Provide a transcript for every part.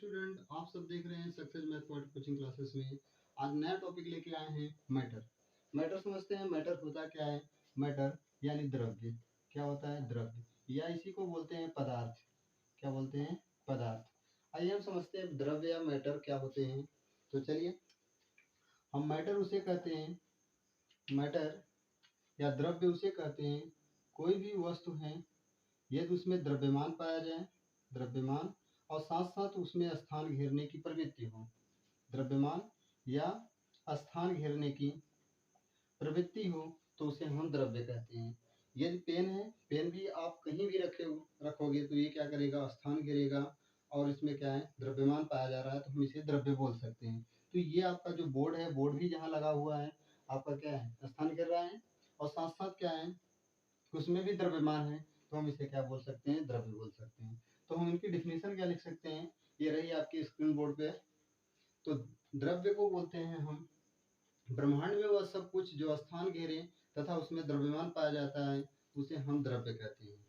Student, आप सब देख रहे हैं सक्सेस मैथमेटिक्स कोचिंग क्लासेस में। आज नया टॉपिक लेके आए हैं मैटर। मैटर समझते हैं। मैटर होता क्या है? मैटर यानी द्रव्य। क्या होता है? द्रव्य, या इसी को बोलते हैं पदार्थ। क्या बोलते हैं? पदार्थ। आइए हम समझते हैं द्रव्य या मैटर क्या होते हैं। तो चलिए, हम मैटर उसे कहते हैं, मैटर या द्रव्य उसे कहते हैं कोई भी वस्तु है यदि उसमें द्रव्यमान पाया जाए, द्रव्यमान, और साथ साथ उसमें स्थान घेरने की प्रवृत्ति हो। द्रव्यमान या स्थान घेरने की प्रवृत्ति हो तो उसे हम द्रव्य कहते हैं। यदि पेन है, पेन भी आप कहीं भी रखोगे तो ये क्या करेगा? स्थान घेरेगा, और इसमें क्या है? द्रव्यमान पाया जा रहा है, तो हम इसे द्रव्य बोल सकते हैं। तो ये आपका जो बोर्ड है, बोर्ड भी जहाँ लगा हुआ है आपका क्या है? स्थान घेर रहा है, और साथ साथ क्या है? उसमें भी द्रव्यमान है, तो हम इसे क्या बोल सकते हैं? द्रव्य बोल सकते हैं। तो हम इनकी डिफिनेशन क्या लिख सकते हैं? ये रही आपकी स्क्रीन बोर्ड पे। तो द्रव्य को बोलते हैं हम, ब्रह्मांड में वह सब कुछ जो स्थान घेरे तथा उसमें द्रव्यमान पाया जाता है, उसे हम द्रव्य कहते हैं।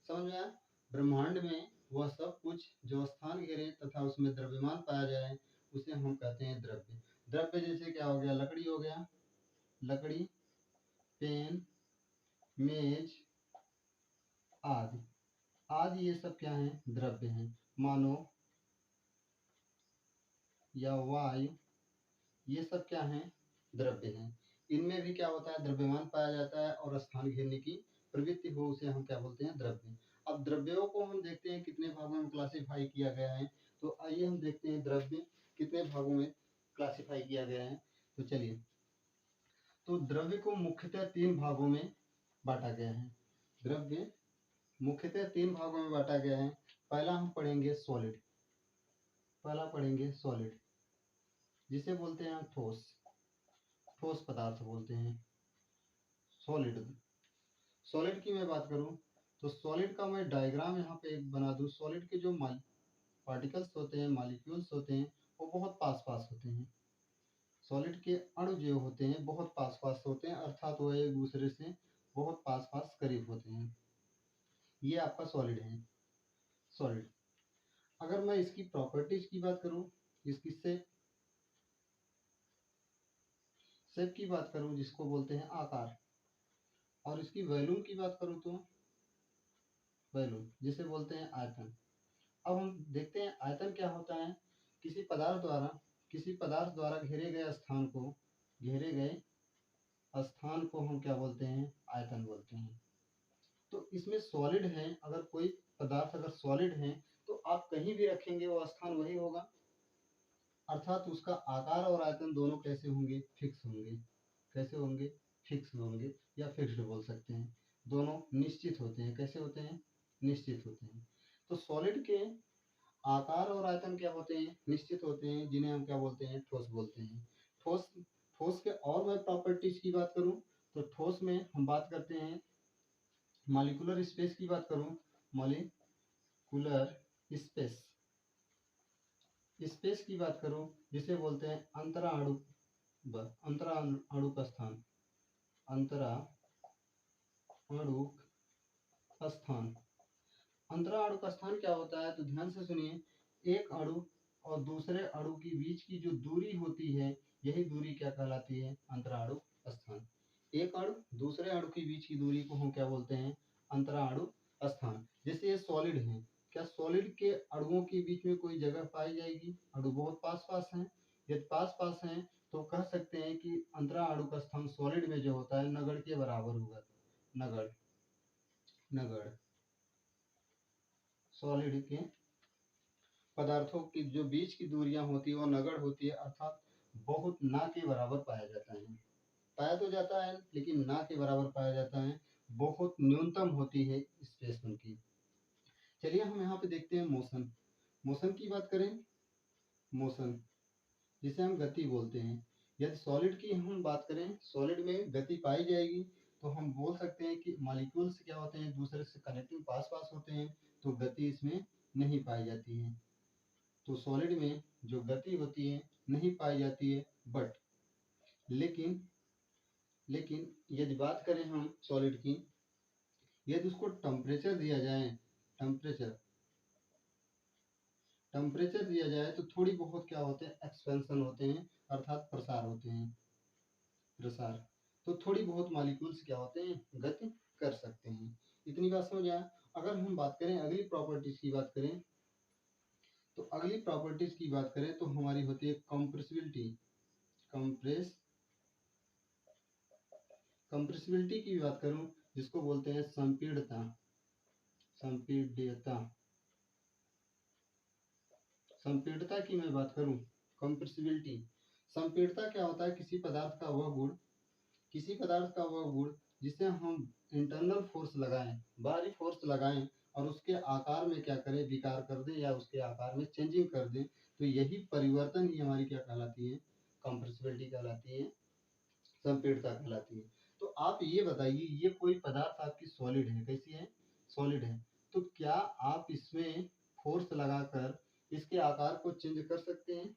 समझ में आया? ब्रह्मांड में वह सब कुछ जो स्थान घेरे तथा उसमें द्रव्यमान पाया जाए, उसे हम कहते हैं द्रव्य। द्रव्य जैसे क्या हो गया? लकड़ी हो गया, लकड़ी, पेन, मेज आदि। आदि ये सब क्या है? द्रव्य हैं। मानो या वायु, ये सब क्या है? द्रव्य हैं। इनमें भी क्या होता है? द्रव्यमान पाया जाता है और स्थान घेरने की प्रवृत्ति हो, उसे हम क्या बोलते हैं? द्रव्य। अब द्रव्यों को हम देखते हैं कितने भागों में क्लासिफाई किया गया है। तो आइए हम देखते हैं द्रव्य कितने भागों में क्लासिफाई किया गया है। तो चलिए, तो द्रव्य को मुख्यतः 3 भागों में बांटा गया है। द्रव्य मुख्यतः 3 भागों में बांटा गया है। पहला हम पढ़ेंगे सॉलिड। पहला पढ़ेंगे सॉलिड, जिसे बोलते हैं ठोस, ठोस पदार्थ बोलते हैं सॉलिड। सॉलिड की मैं बात करूं तो सॉलिड का मैं डायग्राम यहाँ पे एक बना दूं। सॉलिड के जो पार्टिकल्स होते हैं, मॉलिक्यूल्स होते हैं, वो बहुत पास पास होते हैं। सॉलिड के अणु जो होते हैं बहुत पास पास होते हैं, अर्थात वो एक दूसरे से बहुत पास पास करीब होते हैं। ये आपका सॉलिड है, सॉलिड। अगर मैं इसकी प्रॉपर्टीज की बात करूं, इसकी शेप की बात करूं, जिसको बोलते हैं आकार, और इसकी वॉल्यूम की बात करूं तो वॉल्यूम, जिसे बोलते हैं आयतन। अब हम देखते हैं आयतन क्या होता है। किसी पदार्थ द्वारा घेरे गए स्थान को हम क्या बोलते हैं? आयतन बोलते हैं। तो इसमें सॉलिड है, अगर कोई पदार्थ अगर सॉलिड है तो आप कहीं भी रखेंगे वो स्थान वही होगा, अर्थात उसका आकार और आयतन दोनों कैसे होंगे? फिक्स होंगे। कैसे होंगे? फिक्स होंगे, या फिक्स्ड बोल सकते हैं। दोनों निश्चित होते हैं। कैसे होते हैं? निश्चित होते हैं। तो सॉलिड के आकार और आयतन क्या होते हैं? निश्चित होते हैं, जिन्हें हम क्या बोलते हैं? ठोस बोलते हैं। ठोस ठोस के और मैं प्रॉपर्टीज की बात करूं तो ठोस में हम बात करते हैं मॉलिक्यूलर स्पेस की बात करूं, मॉलिक्यूलर स्पेस, स्पेस की बात करूं, जिसे बोलते हैं अंतराणु स्थान, अंतराणु स्थान। अंतराणु का स्थान क्या होता है? तो ध्यान से सुनिए, एक अणु और दूसरे अणु के बीच की जो दूरी होती है, यही दूरी क्या कहलाती है? अंतराणु स्थान। एक अणु दूसरे अणु के बीच की दूरी को हम क्या बोलते हैं? अंतराणु स्थान। जैसे ये सॉलिड है, क्या सॉलिड के अणुओं के बीच में कोई जगह पाई जाएगी? अणु बहुत पास पास हैं। यदि पास पास हैं तो कह सकते हैं कि अंतराणु का स्थान सॉलिड में जो होता है नगड़ के बराबर होगा। नगड़, नगड़ सॉलिड के पदार्थों की जो बीच की दूरियां होती है वो नगड़ होती है, अर्थात बहुत ना के बराबर पाया जाता है। पाया तो जाता है लेकिन ना के बराबर पाया जाता है, बहुत न्यूनतम होती है स्पेस उनकी। चलिए हम यहाँ पे देखते हैं मोशन। मोशन की बात करें, मोशन जिसे हम गति बोलते हैं, यदि सॉलिड की हम बात करें, सॉलिड में गति पाई जाएगी तो हम बोल सकते हैं कि मॉलिक्यूल्स क्या होते हैं? दूसरे से कनेक्टिंग पास पास होते हैं, तो गति इसमें नहीं पाई जाती है। तो सॉलिड में जो गति होती है नहीं पाई जाती है, बट लेकिन यदि बात करें हम सॉलिड की, यदि उसको टेम्परेचर दिया जाए, टेम्परेचर टेम्परेचर दिया जाए तो थोड़ी बहुत क्या होते हैं, एक्सपेंशन होते हैं, अर्थात प्रसार होते हैं, प्रसार। तो थोड़ी बहुत मॉलिक्यूल्स क्या होते हैं, गति कर सकते हैं। इतनी बात समझ आया। अगर हम बात करें अगली प्रॉपर्टीज की बात करें, तो अगली प्रॉपर्टीज की बात करें तो हमारी होती है कंप्रेसिबिलिटी। कंप्रेसिबिलिटी की बात करूं, जिसको बोलते हैं संपीड़ता। संपीड्यता, संपीड़ता की मैं बात करूं, कंप्रेसिबिलिटी। संपीड़ता क्या होता है, किसी पदार्थ का वह गुण, किसी पदार्थ का वह गुण जिसे हम इंटरनल फोर्स लगाएं, बाहरी फोर्स लगाएं, और उसके आकार में क्या करें, विकार कर दें, या उसके आकार में चेंजिंग कर दें, तो यही परिवर्तन ही हमारी क्या कहलाती है, कंप्रेसिबिलिटी कहलाती है, संपीड़ता कहलाती है। तो आप ये बताइए, ये कोई पदार्थ आपकी सॉलिड है, कैसी है, सॉलिड है, तो क्या आप इसमें फोर्स लगाकर इसके आकार को चेंज कर सकते हैं?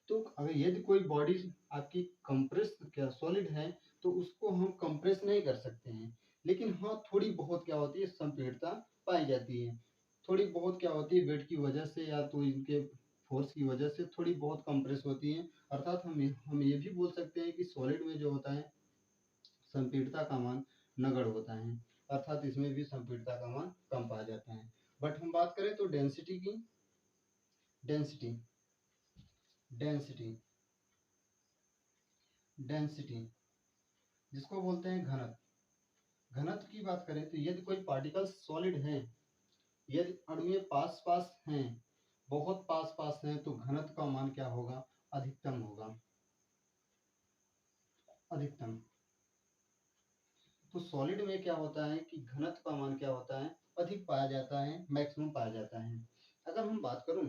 तो अगर यदि कोई बॉडी आपकी कंप्रेस क्या सॉलिड है, तो उसको हम कंप्रेस नहीं कर सकते हैं, लेकिन हाँ थोड़ी बहुत क्या होती है, संपीड़ता पाई जाती है। थोड़ी बहुत क्या होती है, वेट की वजह से या तो इनके फोर्स की वजह से थोड़ी बहुत कंप्रेस होती है। अर्थात हम ये भी बोल सकते हैं कि सॉलिड में जो होता है संपीड़ता का मान नगण्य होता है, अर्थात इसमें भी संपीड़ता का मान कम पाया जाता है। बट हम बात करें तो डेंसिटी की, डेंसिटी डेंसिटी डेंसिटी जिसको बोलते हैं घनत्व। घनत्व की बात करें तो यदि कोई पार्टिकल सॉलिड है, यदि अणुएं पास पास हैं, बहुत पास पास हैं, तो घनत्व का मान क्या होगा, अधिकतम होगा, अधिकतम। तो सॉलिड में क्या होता है कि घनत्व का मान क्या होता है, अधिक पाया जाता है, मैक्सिमम पाया जाता है। अगर हम बात करूं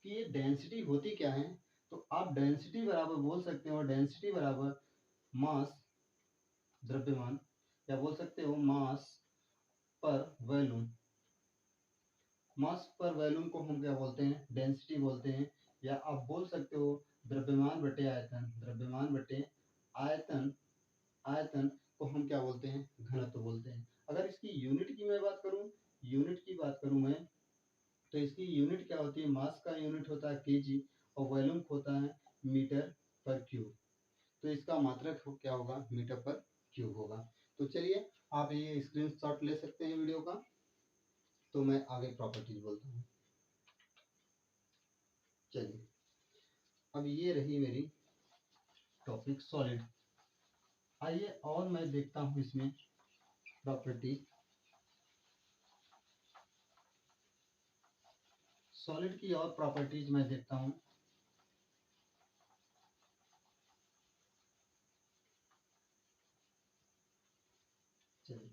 कि ये डेंसिटी होती क्या है, तो आप डेंसिटी बराबर बोल सकते हो, डेंसिटी बराबर मास, द्रव्यमान, या बोल सकते हो मास पर वॉल्यूम। मास पर वॉल्यूम को हम क्या बोलते हैं, डेंसिटी बोलते हैं, या आप बोल सकते हो द्रव्यमान बटे आयतन, द्रव्यमान बटे आयतन, आयतन को हम क्या बोलते हैं, घनत्व बोलते हैं। अगर इसकी यूनिट की मैं बात करूं, यूनिट की बात करूं मैं, तो इसकी यूनिट क्या होती है, मास का यूनिट होता है केजी, और वॉल्यूम होता है मीटर पर क्यूब। तो इसका मात्रक क्या होगा, मीटर पर क्यूब होगा। तो चलिए आप ये स्क्रीनशॉट ले सकते हैं वीडियो का। तो मैं आगे प्रॉपर्टीज बोलता हूँ। चलिए, अब ये रही मेरी टॉपिक सॉलिड। आइए और मैं देखता हूँ इसमें प्रॉपर्टी, सॉलिड की और प्रॉपर्टीज मैं देखता हूँ। चलिए,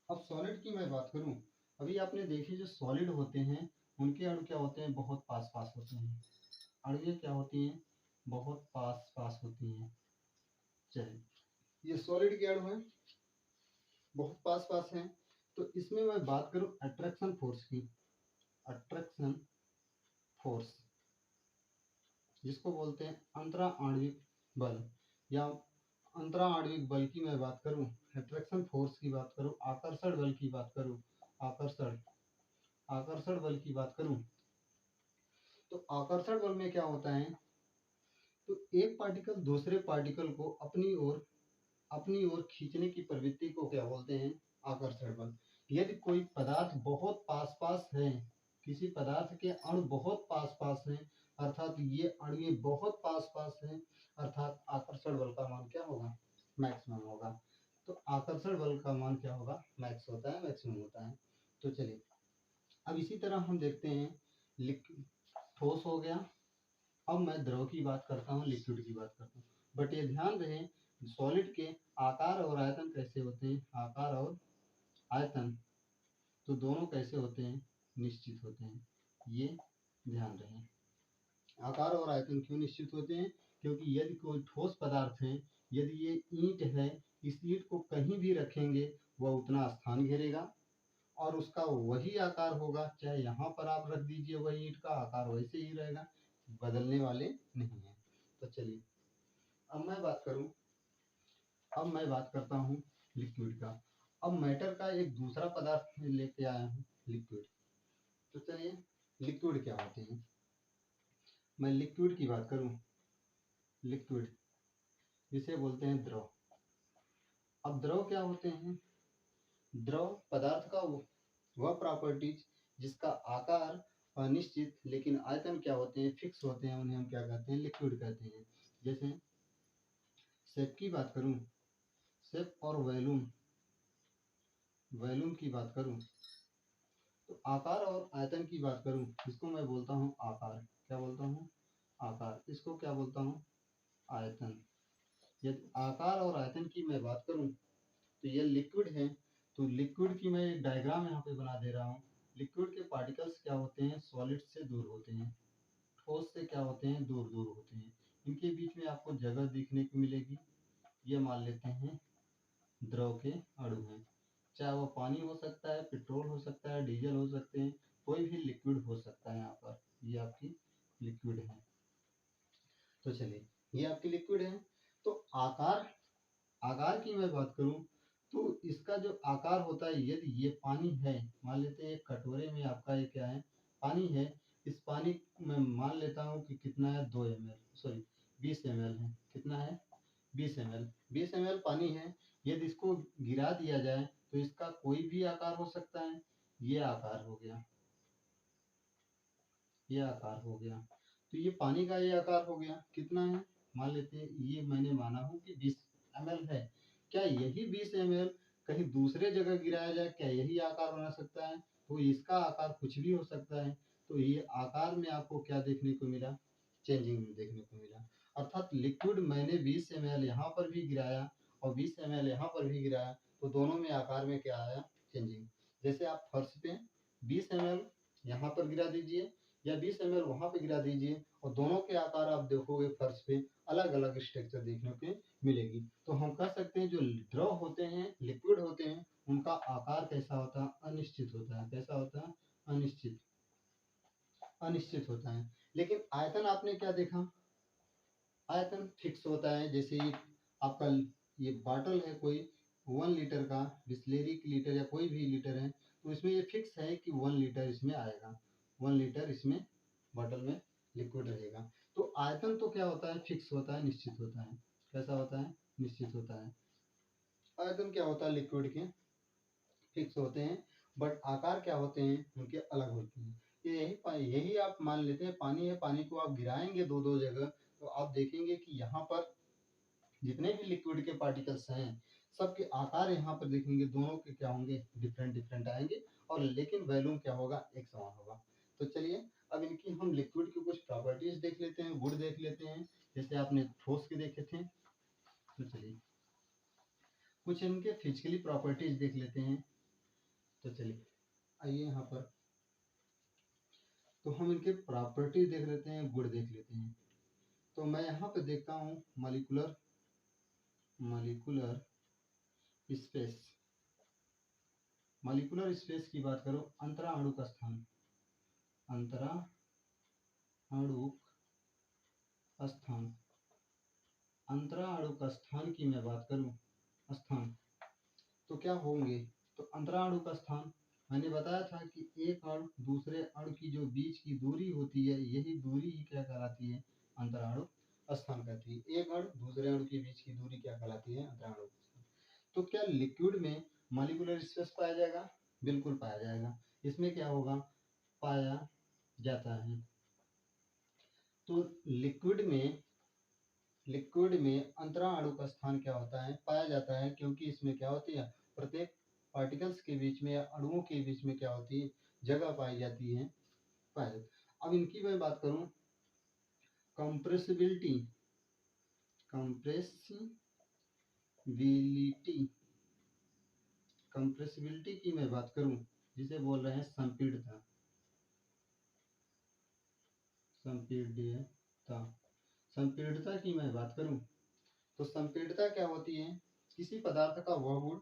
अब सॉलिड की मैं बात करूं, अभी आपने देखी जो सॉलिड होते हैं उनके अणु क्या होते हैं, बहुत पास पास होते हैं। अणुएं क्या होती हैं, बहुत पास पास होती हैं। चलिए, ये सॉलिड के अणु हैं, बहुत पास पास हैं। तो इसमें मैं बात करूं अट्रैक्शन फोर्स की, अट्रैक्शन फोर्स जिसको बोलते हैं अंतरा आणविक बल, या अंतरा आणविक बल की मैं बात करूं, अट्रैक्शन फोर्स की बात करूं, आकर्षण बल की बात करूं, आकर्षण आकर्षण बल की बात करूं, तो आकर्षण बल में क्या होता है, तो एक पार्टिकल दूसरे पार्टिकल को अपनी ओर खींचने की प्रवृत्ति को क्या बोलते हैं, आकर्षण बल। यदि कोई पदार्थ बहुत पास पास है, किसी पदार्थ के अणु बहुत पास पास हैं, अर्थात ये अणु बहुत पास पास हैं, अर्थात आकर्षण बल का मान क्या होगा, मैक्सिमम होगा। तो आकर्षण बल का मान क्या होगा, मैक्स होता है, मैक्सिमम होता है। तो चलिए, अब इसी तरह हम देखते हैं लिक्विड, ठोस हो गया। अब मैं द्रव की बात करता हूँ, लिक्विड की बात करता हूँ। बट ये ध्यान रहे, सॉलिड के आकार और आयतन कैसे होते हैं, आकार और आयतन तो दोनों कैसे होते हैं, निश्चित होते हैं। ये ध्यान रहे, आकार और आयतन क्यों निश्चित होते हैं, क्योंकि यदि कोई ठोस पदार्थ है, यदि ये ईंट है, इस ईंट को कहीं भी रखेंगे वह उतना स्थान घेरेगा, और उसका वही आकार होगा, चाहे यहाँ पर आप रख दीजिए वही ईंट का आकार वैसे ही रहेगा, बदलने वाले नहीं है। तो चलिए, अब मैं बात करता हूँ लिक्विड का। अब मैटर का एक दूसरा पदार्थ लेके आया हूँ, लिक्विड। तो चलिए लिक्विड क्या होते हैं। मैं लिक्विड की बात करूं, लिक्विड जिसे बोलते हैं द्रव। अब द्रव क्या होते हैं? द्रव पदार्थ का वह प्रॉपर्टीज जिसका आकार अनिश्चित लेकिन आयतन क्या होते हैं, फिक्स होते हैं, उन्हें हम क्या कहते हैं, लिक्विड कहते हैं। जैसे शेप की बात करूं, शेप और वॉल्यूम, वॉल्यूम की बात करूं, तो आकार और आयतन की बात करूं, इसको मैं बोलता हूं आकार। क्या बोलता हूं? आकार। इसको क्या बोलता हूं? आयतन। यदि आकार और आयतन की मैं बात करूं तो ये लिक्विड है। तो लिक्विड की मैं एक डायग्राम यहाँ पे बना दे रहा हूँ। लिक्विड के पार्टिकल्स क्या होते हैं? सॉलिड से दूर होते हैं, ठोस से क्या होते हैं? दूर दूर होते हैं। इनके बीच में आपको जगह देखने को मिलेगी। ये मान लेते हैं द्रव के अणु हैं, चाहे वो पानी हो सकता है, पेट्रोल हो सकता है, डीजल हो सकते हैं, कोई भी लिक्विड हो सकता है। यहाँ पर ये आपकी लिक्विड है। तो चलिए ये आपकी लिक्विड है। तो आकार, आकार की मैं बात करूं तो इसका जो आकार होता है, यदि ये पानी है, मान लेते हैं एक कटोरे में आपका ये क्या है? पानी है। इस पानी को मैं मान लेता हूँ कि कितना है? 2 ml, सॉरी 20 ml है। कितना है? 20 ml। 20 ml पानी है। यदि इसको गिरा दिया जाए तो इसका कोई भी आकार हो सकता है। ये आकार हो गया, ये आकार हो गया। तो ये पानी का ये आकार हो गया। कितना है? मान लेते हैं ये मैंने माना हूँ कि 20 ml है। क्या यही 20 ml कहीं दूसरे जगह गिराया जाए, क्या यही आकार बना सकता है? तो इसका आकार कुछ भी हो सकता है। तो ये आकार में आपको क्या देखने को मिला? चेंजिंग देखने को मिला। अर्थात लिक्विड मैंने 20 ml यहाँ पर भी गिराया और 20 ml यहाँ पर भी गिराया, तो दोनों में आकार में क्या आया? चेंजिंग। जैसे आप फर्श पे 20 ml यहाँ पर गिरा दीजिए या 20 ml वहां पे गिरा दीजिए और दोनों के आकार आप देखोगे फर्श पे अलग अलग स्ट्रक्चर देखने को मिलेगी। तो हम कह सकते हैं जो द्रव होते हैं, लिक्विड होते हैं, उनका आकार कैसा होता है? अनिश्चित होता है। कैसा होता है? अनिश्चित, अनिश्चित होता है। लेकिन आयतन आपने क्या देखा? आयतन फिक्स होता है। जैसे ये आपका ये बॉटल है कोई 1 लीटर का, बिस्लेरी की लीटर या कोई भी लीटर है, तो इसमें ये फिक्स है कि 1 लीटर इसमें आएगा, 1 लीटर इसमें बॉटल में लिक्विड रहेगा। तो आयतन तो क्या होता है? फिक्स होता है, निश्चित होता है। कैसा होता है? निश्चित होता है। आयतन क्या होता है? लिक्विड के फिक्स होते हैं, बट आकार क्या होते हैं? उनके अलग होते हैं। यही आप मान लेते हैं पानी है, पानी को आप गिराएंगे दो दो जगह तो आप देखेंगे कि यहाँ पर जितने भी लिक्विड के पार्टिकल्स हैं सबके आकार यहाँ पर देखेंगे, दोनों के क्या होंगे? डिफरेंट डिफरेंट आएंगे, और लेकिन वॉल्यूम क्या होगा? एक समान होगा। तो चलिए अब इनकी हम लिक्विड की कुछ प्रॉपर्टीज देख लेते हैं, गुण देख लेते हैं। जैसे आपने ठोस के देखे थे, तो चलिए कुछ इनके फिजिकली प्रॉपर्टीज देख लेते हैं। तो चलिए आइए यहाँ पर, तो हम इनके प्रॉपर्टी देख लेते हैं, गुण देख लेते हैं। तो मैं यहाँ पे देखता हूँ molecular, molecular space. Molecular space की बात करो, अंतरा अणुक स्थान, अंतरा अणुक स्थान, अंतरा अणुक स्थान की मैं बात करूं, स्थान तो क्या होंगे? तो अंतरा अणुक स्थान मैंने बताया था कि एक अणु दूसरे अणु की जो बीच की दूरी होती है, यही दूरी ही क्या कहलाती है? अंतराणु स्थान कहती है। एक अणु दूसरे अणु के बीच की दूरी क्या कहलाती है? अंतराणु स्थान। तो क्या लिक्विड में मॉलिक्यूलर स्पेस पाया जाएगा? बिल्कुल पाया जाएगा। इसमें क्या होगा? पाया जाता है। तो लिक्विड में अंतरा अणु का स्थान क्या होता है? पाया जाता है, क्योंकि इसमें क्या होती है? प्रत्येक पार्टिकल्स के बीच में या अणुओं के बीच में क्या होती है? जगह पाई जाती है। पाया। अब इनकी मैं बात करूं, कंप्रेसिबिलिटी, कंप्रेसिबिलिटी, कंप्रेसिबिलिटी की मैं बात करूं, जिसे बोल रहे हैं संपीड़ता, संपीड्यता, संपीड़ता की मैं बात करूं तो संपीड़ता क्या होती है? किसी पदार्थ का वह गुण,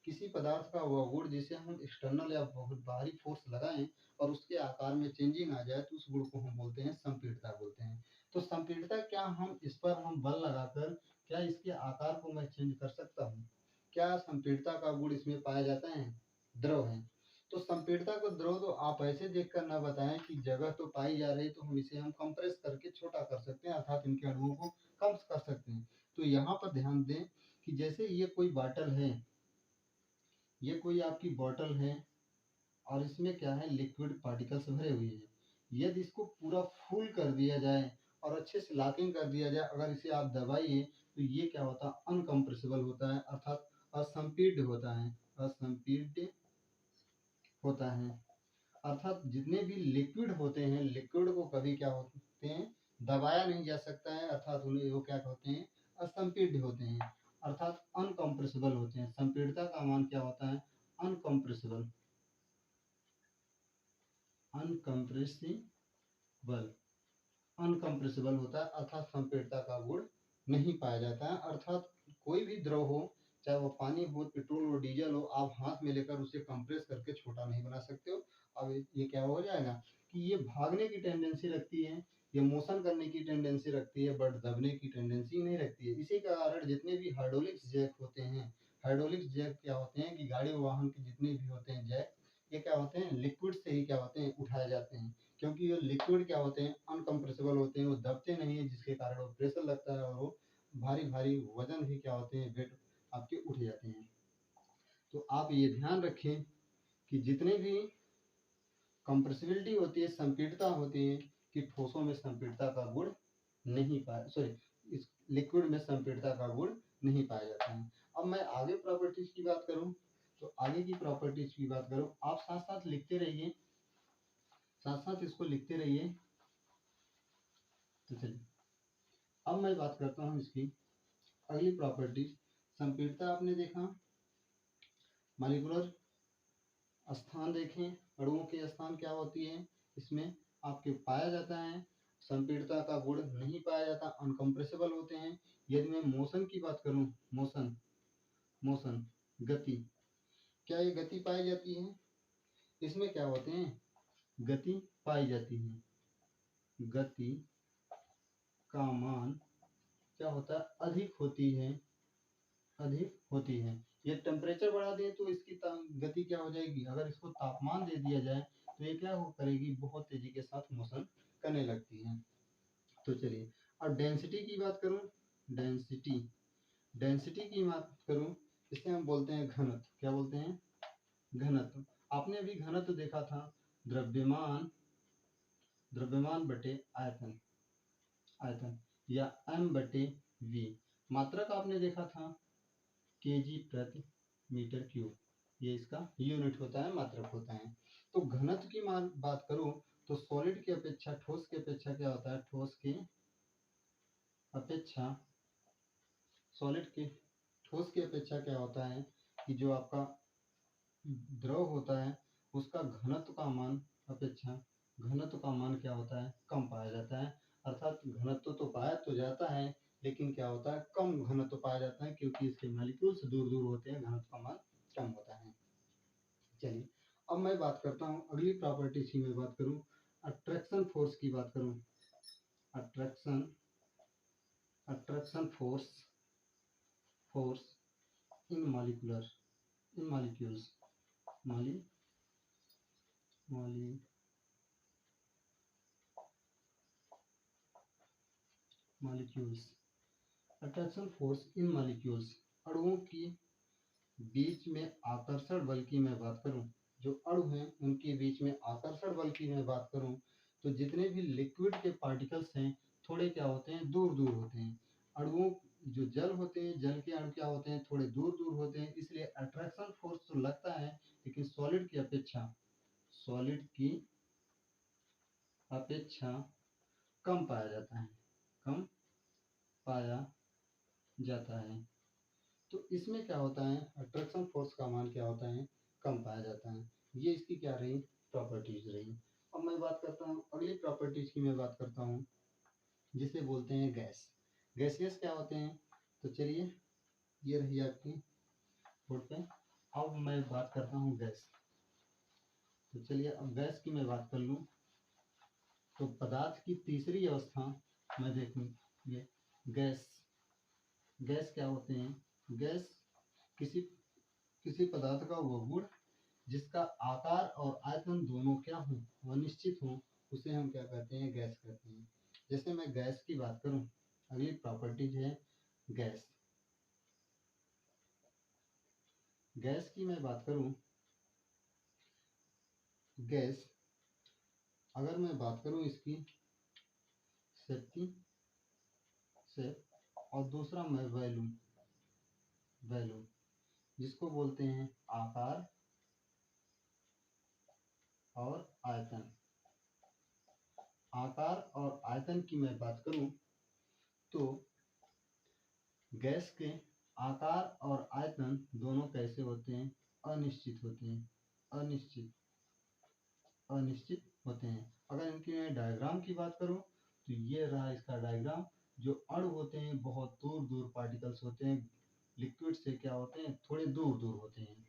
किसी पदार्थ का वह गुण जिसे हम एक्सटर्नल या बहुत बाहरी फोर्स लगाएं और उसके आकार में चेंजिंग आ जाए, तो उस गुण को हम बोलते हैं संपीड़ता बोलते हैं। तो संपीड़ता क्या, हम इस पर हम बल लगाकर क्या इसके आकार को मैं चेंज कर सकता हूँ? क्या संपीड़ता का गुण इसमें पाया जाता है? द्रव है। तो संपीड़ितता को द्रव तो आप ऐसे देखकर ना बताएं कि जगह तो पाई जा रही, तो हम इसे कंप्रेस करके छोटा कर सकते हैं, अर्थात इनके अणुओं को कम कर सकते हैं। तो यहाँ पर ध्यान दें कि जैसे ये कोई बॉटल है, ये कोई आपकी बॉटल है और इसमें क्या है, लिक्विड पार्टिकल्स भरे हुए हैं। यदि इसको पूरा फुल कर दिया जाए और अच्छे से लॉकिंग कर दिया जाए, अगर इसे आप दबाइए तो ये क्या होता है, अनकम्प्रेसिबल होता है, अर्थात असंपीड्य होता है, असंपीड्य होता है। अर्थात जितने भी लिक्विड होते हैं, लिक्विड को कभी क्या होते हैं, दबाया नहीं जा सकता है, अर्थात उन्हें वो क्या होते हैं, असंपीड्य होते हैं, अर्थात अनकम्प्रेसिबल होते हैं। संपीड़ितता का मान क्या होता है, अनकम्प्रेसिबल, अनकम्प्रेसिबल, अनकम्प्रेसिबल होता है, अर्थात संपीड़ितता का गुण नहीं पाया जाता है। अर्थात कोई भी द्रव हो, चाहे वो पानी हो, पेट्रोल हो, डीजल हो, आप हाथ में लेकर उसे कंप्रेस करके छोटा नहीं बना सकते हो। अब ये क्या हो जाएगा कि ये भागने की टेंडेंसी रखती है, ये मोशन करने की टेंडेंसी रखती है, बट दबने की टेंडेंसी नहीं रखती है। इसी के कारण जितने भी हाइड्रोलिक्स जैक होते हैं, हाइड्रोलिक्स जैक क्या होते हैं कि गाड़ी वाहन के जितने भी होते हैं जैक, ये क्या होते हैं, लिक्विड से ही क्या होते हैं, उठाए जाते हैं। क्योंकि ये लिक्विड क्या होते हैं, अनकम्प्रेसिबल होते हैं, वो दबते नहीं है, जिसके कारण वो प्रेशर लगता है और वो भारी भारी वजन भी क्या होते हैं, वेट आपके उठ जाते हैं। तो आप ये ध्यान रखें कि जितने भी कंप्रेसिबिलिटी होती है, संपीड़ितता होती है, कि ठोसों में संपीड़ितता का गुण नहीं पाया, सॉरी, इस लिक्विड में संपीड़ितता का गुण नहीं पाया जाता है। अब मैं आगे प्रॉपर्टीज की बात करूं, तो आगे की प्रॉपर्टीज की बात करूं, आप साथ साथ लिखते रहिए, साथ साथ इसको लिखते रहिए। तो चलिए अब मैं बात करता हूँ इसकी अगली प्रॉपर्टीज। संपीड़ितता आपने देखा, मॉलिक्यूलर स्थान देखें, अणुओं के स्थान क्या होती है, इसमें आपके पाया जाता है। संपीड़ितता का गुण नहीं पाया जाता, अनकम्प्रेसिबल होते हैं। यदि मैं मोशन की बात करूं, मोशन, मोशन गति, क्या ये गति पाई जाती है, इसमें क्या होते हैं, गति पाई जाती है। गति का मान क्या होता है, अधिक होती है, अधिक होती है। ये टेम्परेचर बढ़ा दें तो इसकी गति क्या हो जाएगी, अगर इसको तापमान दे दिया जाए तो ये क्या हो करेगी, बहुत तेजी के साथ मोशन करने लगती है। तो चलिए अब डेंसिटी की बात करूं, डेंसिटी, डेंसिटी की बात करूं, इसे हम बोलते हैं घनत्व, क्या बोलते हैं, घनत्व। आपने अभी घनत्व देखा था, द्रव्यमान, द्रव्यमान बटे आयतन, आयतन, या m बटे v। मात्रक आपने देखा था केजी प्रति मीटर क्यूब, ये इसका यूनिट होता है, मात्रक होता है। तो घनत्व की बात करूं तो सॉलिड की अपेक्षा, ठोस की अपेक्षा क्या होता है, ठोस की अपेक्षा, सॉलिड के, ठोस की अपेक्षा क्या होता है कि जो आपका द्रव होता है उसका घनत्व का मान अपेक्षा, घनत्व का मान क्या होता है, कम पाया जाता है। अर्थात घनत्व तो पाया तो जाता है, लेकिन क्या होता है, कम घनत्व पाया जाता है, क्योंकि इसके मॉलिक्यूल्स दूर दूर होते हैं, घनत्व का मान कम होता है। चलिए अब मैं बात करता हूँ अगली प्रॉपर्टीज की, मैं बात करूँ अट्रैक्शन फोर्स की बात करूँ, attraction, attraction force, force in molecular, in molecules, Molly Molly molecules, attraction force in molecules, अणुओं की बीच में आकर्षण बल की मैं बात करूं, जो अणु हैं उनके बीच में आकर्षण बल की मैं बात करूं, तो जितने भी लिक्विड के पार्टिकल्स हैं थोड़े क्या होते हैं, दूर दूर होते हैं। अणुओं, जो जल होते हैं, जल के अणु क्या होते हैं, थोड़े दूर दूर होते हैं, इसलिए अट्रैक्शन फोर्स तो लगता है, लेकिन सॉलिड की अपेक्षा, सॉलिड की अपेक्षा कम पाया जाता है, कम पाया जाता है। तो इसमें क्या होता है, अट्रैक्शन फोर्स का मान क्या होता है, कम पाया जाता है। ये इसकी क्या रही, प्रॉपर्टीज रही। अब मैं बात करता हूँ अगली प्रॉपर्टीज की, मैं बात करता हूँ जिसे बोलते हैं गैस। गैसेस क्या होते हैं, तो चलिए ये रही आपकी बोर्ड पे। अब मैं बात करता हूँ गैस। तो चलिए अब गैस की मैं बात कर लूँ, तो पदार्थ की तीसरी अवस्था मैं देखूँ, ये गैस, गैस क्या होते हैं, गैस किसी किसी पदार्थ का वह गुण जिसका आकार और आयतन दोनों क्या हो, अनिश्चित हो, उसे हम क्या कहते हैं, गैस कहते हैं। जैसे मैं गैस की बात करूं, अगली प्रॉपर्टीज है गैस। गैस की मैं बात करूं, गैस अगर मैं बात करूं इसकी सेफ्टी से, और दूसरा मैं वैल्यूम, वैल्यूम जिसको बोलते हैं आकार और आयतन। आकार और आयतन की मैं बात करूं तो गैस के आकार और आयतन दोनों कैसे होते हैं, अनिश्चित होते हैं, अनिश्चित अनिश्चित होते हैं। अगर इनकी मैं डायग्राम की बात करूं तो ये रहा इसका डायग्राम। जो अणु होते हैं बहुत दूर दूर पार्टिकल्स होते हैं, लिक्विड से क्या होते हैं, थोड़े दूर दूर होते हैं,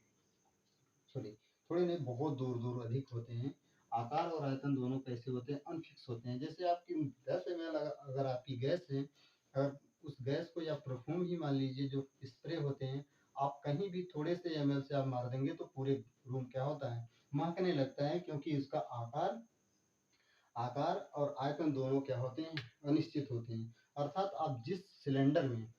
सॉरी थोड़े नहीं, बहुत दूर दूर अधिक होते हैं। आकार और आयतन दोनों कैसे होते हैं, अनफिक्स होते हैं। जैसे आपकी 10 ml अगर आपकी गैस है, अगर उस गैस को या परफ्यूम ही मान लीजिए जो स्प्रे होते हैं, आप कहीं भी थोड़े से ml से आप मार देंगे तो पूरे रूम क्या होता है, महकने लगता है, क्योंकि इसका आकार आकार और आयतन दोनों क्या होते हैं, अनिश्चित होते हैं। अर्थात आप जिस सिलेंडर में,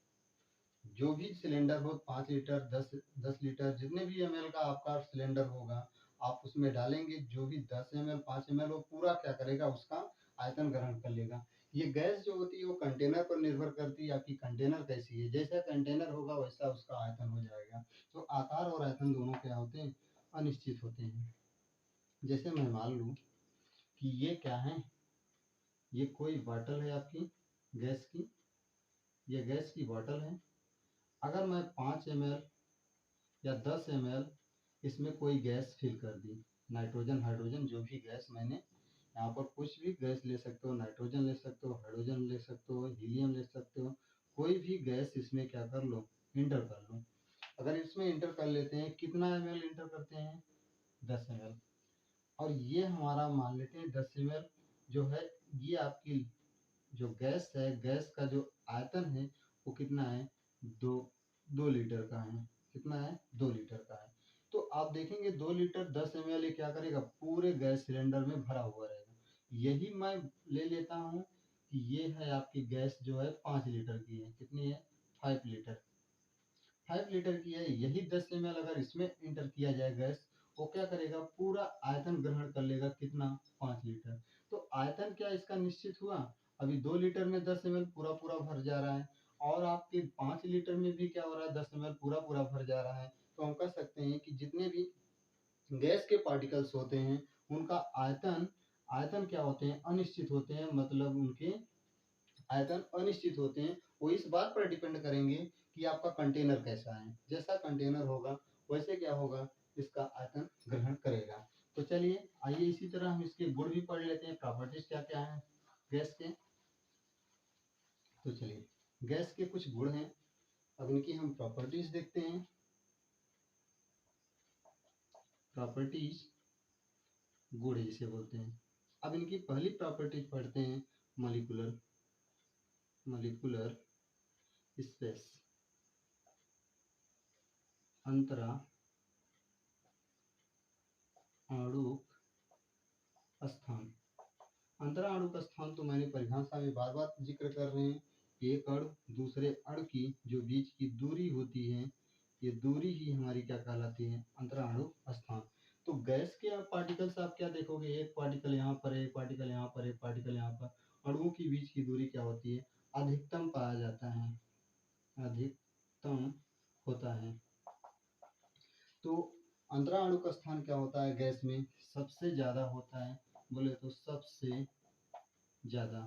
जो भी सिलेंडर हो, 5 लीटर 10 लीटर जितने भी ml का आपका सिलेंडर होगा, आप उसमें डालेंगे जो भी 10 ml 5 ml, वो पूरा क्या करेगा, उसका आयतन ग्रहण कर लेगा। ये गैस जो होती है वो कंटेनर पर निर्भर करती है, आपकी कंटेनर कैसी है, जैसा कंटेनर होगा वैसा उसका आयतन हो जाएगा। तो आकार और आयतन दोनों क्या होते हैं, अनिश्चित होते हैं। जैसे मैं मान लूँ कि ये क्या है, ये कोई बॉटल है आपकी गैस की, ये गैस की बॉटल है। अगर मैं 5 ml या 10 ml इसमें कोई गैस फिल कर दी, नाइट्रोजन हाइड्रोजन जो भी गैस, मैंने यहाँ पर कुछ भी गैस ले सकते हो, नाइट्रोजन ले सकते हो, हाइड्रोजन ले सकते हो, हीलियम ले सकते हो, कोई भी गैस इसमें क्या कर लो, इंटर कर लो। अगर इसमें इंटर कर लेते हैं, कितना ml इंटर करते हैं, 10 ml। और ये हमारा मान लेते हैं 10 ml जो है, ये आपकी जो गैस है, गैस का जो आयतन है वो कितना है, 2 लीटर का है। कितना है, 2 लीटर का है। तो आप देखेंगे 2 लीटर 10 ml ये क्या करेगा, पूरे गैस सिलेंडर में भरा हुआ रहेगा। यही मैं ले लेता हूँ कि ये है आपकी गैस जो है 5 लीटर की है, कितनी है, 5 लीटर, 5 लीटर की है। यही 10 ml अगर इसमें इंटर किया जाए गैस, वो क्या करेगा, पूरा आयतन ग्रहण कर लेगा, कितना, 5 लीटर। तो आयतन क्या इसका निश्चित हुआ, अभी 2 लीटर में 10 ml पूरा पूरा भर जा रहा है, और आपके 5 लीटर में भी क्या हो रहा है, 10 ml पूरा पूरा भर जा रहा है। तो हम कह सकते हैं कि जितने भी गैस के पार्टिकल्स होते हैं उनका आयतन, आयतन क्या होते हैं, अनिश्चित होते हैं। मतलब उनके आयतन अनिश्चित होते हैं। वो इस बात पर डिपेंड करेंगे कि आपका कंटेनर कैसा है, जैसा कंटेनर होगा वैसे क्या होगा, इसका आयतन ग्रहण करेगा। तो चलिए आइए इसी तरह हम इसके गुण भी पढ़ लेते हैं, प्रॉपर्टीज क्या क्या है गैस के। तो चलिए गैस के कुछ गुण हैं, अब इनकी हम प्रॉपर्टीज देखते हैं। प्रॉपर्टीज, गुण जिसे बोलते हैं। अब इनकी पहली प्रॉपर्टीज पढ़ते हैं, मॉलिक्यूलर, मॉलिक्यूलर स्पेस, अंतरा आणुक स्थान। अंतराणु का स्थान तो मैंने परिभाषा में बार बार जिक्र कर रहे हैं, एक अणु दूसरे अणु की जो बीच की दूरी होती है, ये दूरी ही हमारी क्या कहलाती है, अंतराणु स्थान। तो गैस के पार्टिकल्स आप क्या देखोगे, एक पार्टिकल यहाँ पर है, एक पार्टिकल यहाँ पर, एक पार्टिकल यहाँ पर, अणुओं की बीच की दूरी क्या होती है, अधिकतम पाया जाता है, अधिकतम होता है। तो अंतराणु का स्थान क्या होता है गैस में, सबसे ज्यादा होता है, बोले तो सबसे ज्यादा,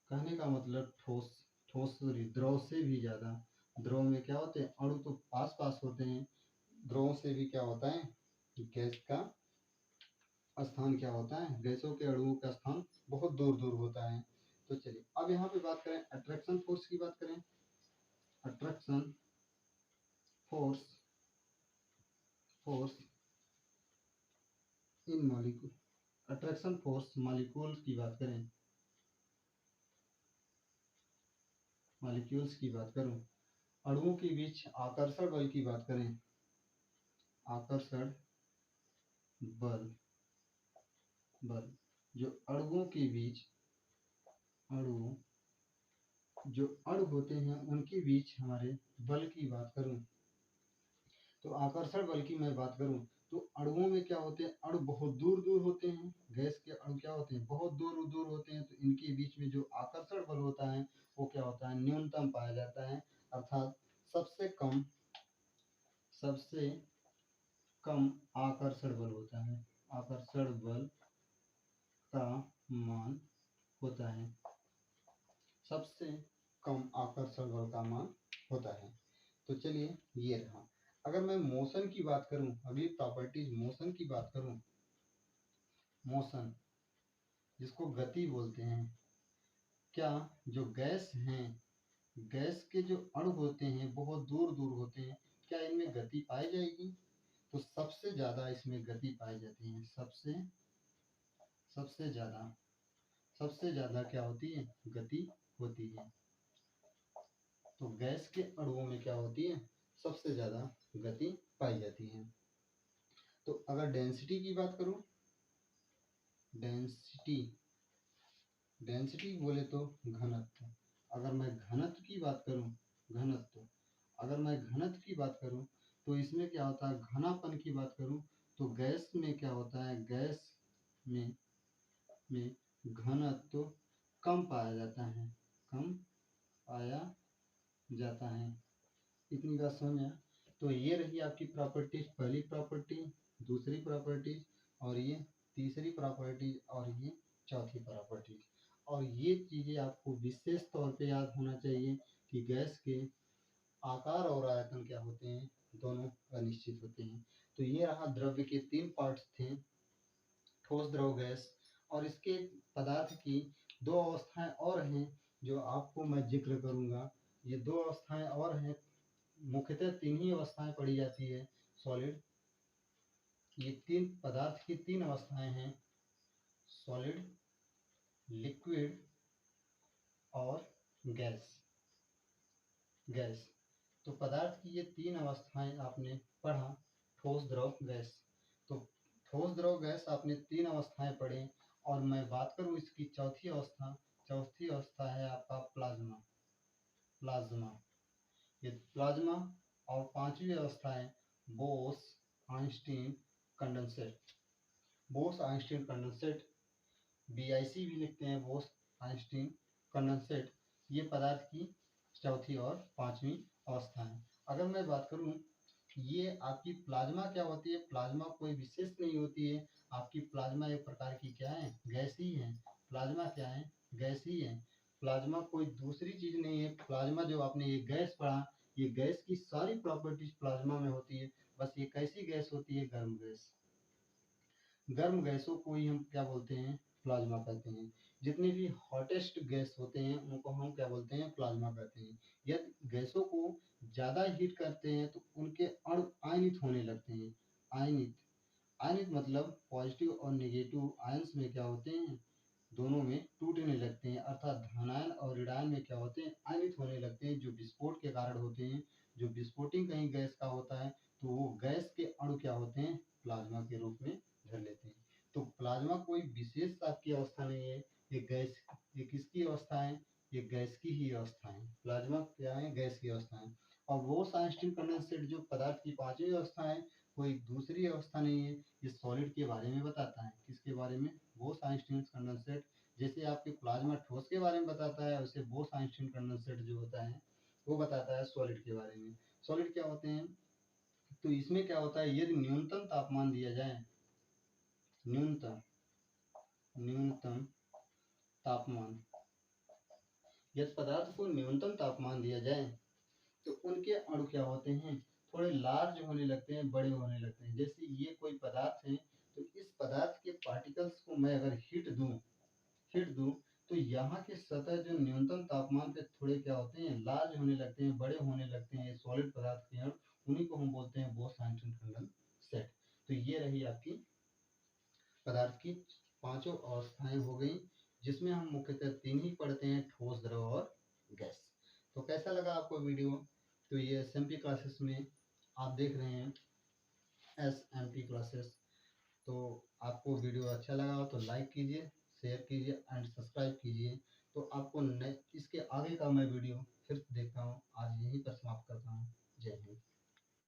कहने का मतलब ठोस, ठोस द्रव से भी ज्यादा। द्रव में क्या होते हैं, अणु तो पास पास होते हैं, द्रव से भी क्या होता है, गैस का स्थान क्या होता है, गैसों के अणुओं का स्थान बहुत दूर दूर होता है। तो चलिए अब यहाँ पे बात करें, अट्रैक्शन फोर्स की बात करें। Attraction force, force in molecule, attraction force molecules की बात करें, मॉलिक्यूल्स की बात करूं, अणुओं के बीच आकर्षण बल की बात करें, आकर्षण बल, बल जो अणुओं के बीच, अणु जो अणु होते हैं उनके बीच हमारे बल की बात करूं तो आकर्षण बल की मैं बात करूं तो अणुओं में क्या होते हैं, अणु बहुत दूर दूर होते हैं। गैस के अणु क्या होते हैं, बहुत दूर दूर होते हैं, तो इनके बीच में जो आकर्षण बल होता है वो क्या होता है, न्यूनतम पाया जाता है। अर्थात सबसे कम आकर्षण बल होता है, आकर्षण बल का मान होता है, सबसे कम आकर्षण बल का मान होता है। तो चलिए ये रहा। अगर मैं मोशन की बात करूं, अगली प्रॉपर्टीज मोशन की बात करूं, मोशन जिसको गति बोलते हैं, क्या जो गैस हैं, गैस के जो अणु होते हैं बहुत दूर दूर होते हैं, क्या इनमें गति पाई जाएगी? तो सबसे ज्यादा इसमें गति पाई जाती है। सबसे ज्यादा क्या होती है, गति होती है। तो गैस के अणुओं में क्या होती है, सबसे ज्यादा गति पाई जाती है। तो अगर डेंसिटी की बात करूं, डेंसिटी बोले तो घनत्व। अगर मैं घनत्व की बात करूं, अगर मैं घनत्व की बात करूं तो इसमें क्या होता है, घनापन की बात करूं तो गैस में क्या होता है, गैस में घनत्व कम पाया जाता है, कम पाया जाता है। इतनी बात समझ आया? तो ये रही आपकी प्रॉपर्टीज, पहली प्रॉपर्टी, दूसरी प्रॉपर्टीज, और ये तीसरी प्रॉपर्टीज, और ये चौथी प्रॉपर्टीज। और ये चीज़ें आपको विशेष तौर पे याद होना चाहिए कि गैस के आकार और आयतन क्या होते हैं, दोनों अनिश्चित होते हैं। तो ये रहा द्रव्य के 3 पार्ट्स थे, ठोस, द्रव, गैस। और इसके पदार्थ की 2 अवस्थाएं और हैं जो आपको मैं जिक्र करूंगा। ये 2 अवस्थाएं और हैं, मुख्यतः 3 ही अवस्थाएं पढ़ी जाती है सॉलिड। ये 3 पदार्थ की 3 अवस्थाएं हैं, सॉलिड, लिक्विड और गैस। तो पदार्थ की ये 3 अवस्थाएं आपने पढ़ा, ठोस, द्रव, गैस। तो ठोस, द्रव, गैस आपने 3 अवस्थाएं पढ़े। और मैं बात करूं इसकी चौथी अवस्था है आपका प्लाज्मा। ये प्लाज्मा। और 5वीं अवस्था है बोस आइंस्टीन कंडेंसेट। BIC भी लिखते हैं, बोस आइंस्टीन कंडेंसेट। ये पदार्थ की चौथी और 5वीं अवस्था है। अगर मैं बात करूं, ये आपकी प्लाज्मा क्या होती है, प्लाज्मा कोई विशेष नहीं होती है। आपकी प्लाज्मा एक प्रकार की क्या है, गैस ही है। प्लाज्मा क्या है, गैस ही है। प्लाज्मा कोई दूसरी चीज नहीं है। प्लाज्मा जो आपने ये गैस पढ़ा, ये गैस की सारी प्रॉपर्टीज प्लाज्मा में होती है। बस ये कैसी गैस होती है, गर्म गैस। गर्म गैसों को ही हम क्या बोलते हैं, प्लाज्मा कहते हैं। जितने भी हॉटेस्ट गैस होते हैं उनको हम क्या बोलते हैं, प्लाज्मा कहते हैं। यदि गैसों को ज़्यादा हीट करते हैं तो उनके अणु आयनित होने लगते हैं। आयनित मतलब पॉजिटिव और नेगेटिव आयंस में क्या होते हैं, दोनों में टूटने लगते हैं। अर्थात धनायन और ऋणायन में क्या होते हैं, आयनित होने लगते हैं, जो विस्फोट के कारण होते हैं। जो विस्फोटिंग कहीं गैस का होता है तो वो गैस के अणु क्या होते हैं, प्लाज्मा के रूप में धर लेते हैं। तो प्लाज्मा कोई विशेष आपकी अवस्था नहीं है, ये किसकी अवस्था है, ये गैस की ही अवस्था है। प्लाज्मा क्या है, गैस की अवस्था है। और बोस आइंस्टीन कंडेंसेट जो पदार्थ की 5वीं अवस्था है, कोई दूसरी अवस्था नहीं है। ये सॉलिड के बारे में बताता है। किसके बारे में, बोस आइंस्टीन कंडेंसेट। जैसे आपके प्लाज्मा ठोस के बारे में बताता है, वैसे बोस आइंस्टीन कंडेंसेट जो होता है वो बताता है सॉलिड के बारे में। सॉलिड क्या होते हैं, तो इसमें क्या होता है, यदि न्यूनतम तापमान दिया जाए, न्यूनतम तापमान, यदि पदार्थ को न्यूनतम तापमान दिया जाए तो उनके अणु क्या होते हैं, थोड़े लार्ज होने लगते हैं, बड़े होने लगते हैं। जैसे ये कोई पदार्थ है, तो इस पदार्थ के पार्टिकल्स को मैं अगर हीट दूं तो यहाँ के सतह जो न्यूनतम तापमान पे थोड़े क्या होते हैं, लार्ज होने लगते हैं, बड़े होने लगते हैं। सॉलिड पदार्थ के अणु, उन्हीं को हम बोलते हैं बोस आइंस्टीन कंडेंसेट। तो ये रही आपकी पदार्थ की 5 अवस्थाएं हो गई, जिसमें हम मुख्यतः 3 ही पढ़ते हैं, ठोस, द्रव और गैस। तो कैसा लगा आपको वीडियो? तो ये SMP क्लासेस में आप देख रहे हैं, SMP क्लासेस। तो आपको वीडियो अच्छा लगा हो तो लाइक कीजिए, शेयर कीजिए एंड सब्सक्राइब कीजिए। तो आपको इसके आगे का मैं वीडियो फिर देखता हूँ। आज यहीं पर समाप्त करता हूँ। जय हिंद।